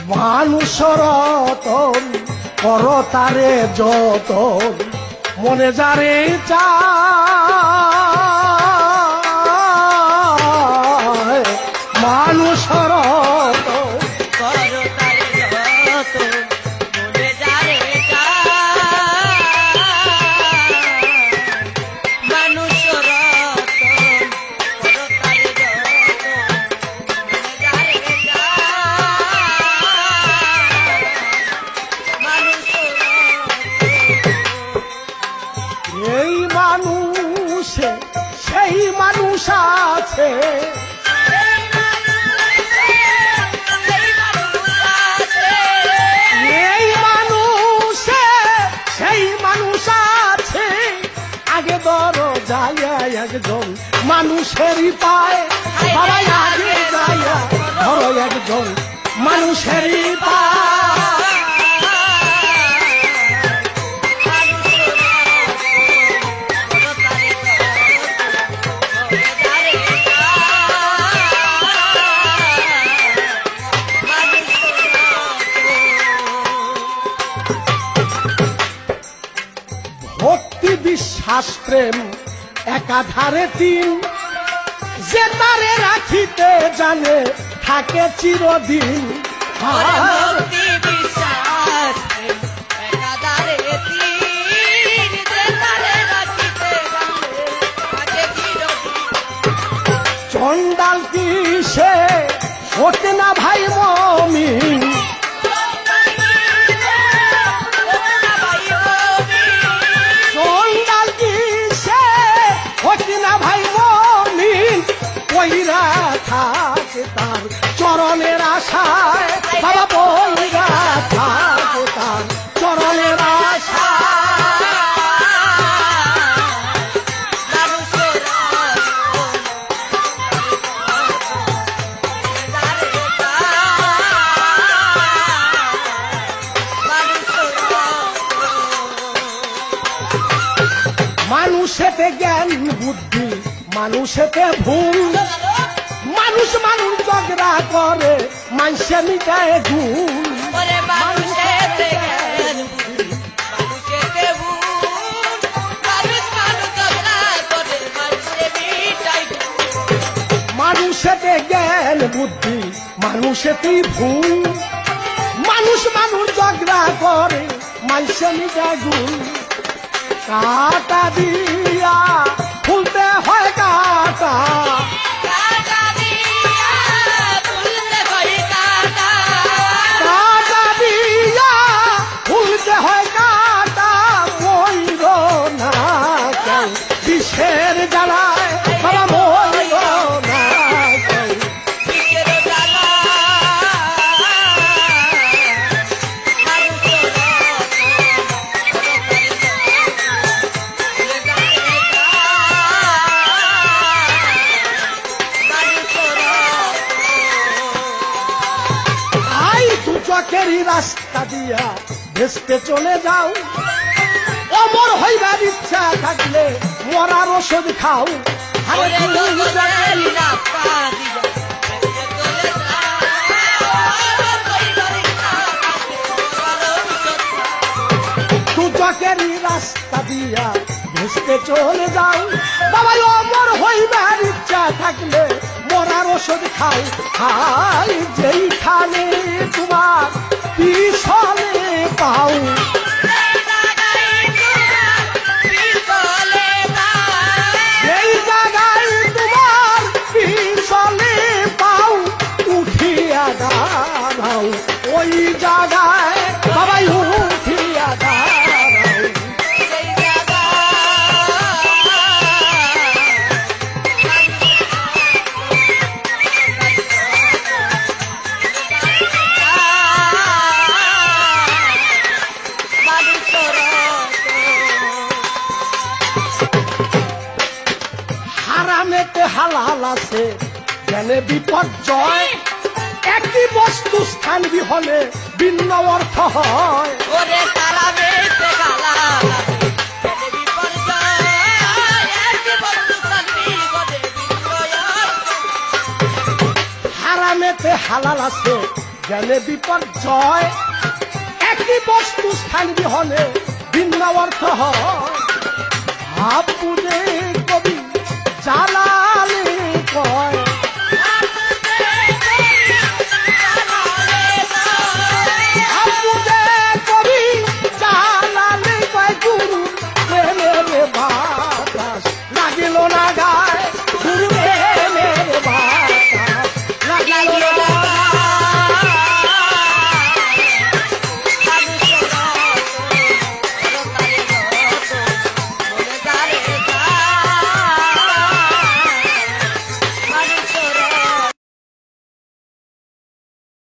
মানুষ রতন কর তারে যতন মনে যারে চায় মানুষ রতন করো তারে যতন মনে যারে মানুষ রতন করো তারে যতন মনে যারে মানুষ এই মানুষে সেই মানুষ আছে এই মানুষে সেই মানুষ আছে আগে ধরো যায় একজন মানুষেরই পায় সবাই আগে যায় ধরো একজন মানুষেরই পায় ভক্তি বিশ্বাস প্রেম একাধারে তিন যে তারে রাখিতে জানে থাকে চিরদিন ভক্তি বিশ্বাস একাধারে তিন যে তারে রাখিতে জানে থাকে চিরদিন চন্ডাল কি সে ওঠে না ভাই মমিন চন্ডাল কি সে ওঠে না ভাই মমিন কইরা থাকে তার চরণের আশায় বাবা বইরা থাকে তার চরণের আশায় মানুষেতে জ্ঞান বুদ্ধি মানুষেতে ভুল মানুষ মানুষ ঝগড়া করে মানুষে মিটায় গুণ মানুষেতে জ্ঞান বুদ্ধি মানুষেতে ভুল মানুষ মানুষ ঝগড়া করে মানুষে মিটায় মানুষেতে জ্ঞান বুদ্ধি মানুষেতেই ভুল মানুষ মানুষ ঝগড়া করে মানুষে মিটায় গুণ কাটা দিয়া ফুলতে হয় কাটা কাটা দিয়া ফুলতে হয় কাটা কাটা দিয়া ফুলতে হয় কাটা ময়ূর না কেউ বিষের জ্বালায় বাবা ময়ূর না কেউ কিসের জ্বালা চকেরই রাস্তা দিয়া ভেস্তে চলে যাও অমর হইবার ইচ্ছা থাকলে মরার ওষুধ খাও আরে তু চকেরই রাস্তা দিয়া ভেস্তে চলে যাও বাবা অমর হইবার ইচ্ছা থাকলে মরার ওষুধ খাও খাই যেইখানে তোমার পিছনে পাও যেই জায়গায় তোমার পিছনে পাও উঠিয়া দাঁড়াও ওই জায়গায় বাবাই উঠিয়া দাঁড়াও হারামেতে হালাল আছে জ্ঞানে বিপর্যয় একই বস্তু স্থান বিহলে ভিন্ন অর্থ হয় ওরে হারামেতে হালাল হারামেতে হালাল আছে জ্ঞানে বিপর্যয় একই বস্তু স্থান বিহনে ভিন্ন অর্থ হয় ভাব বুঝে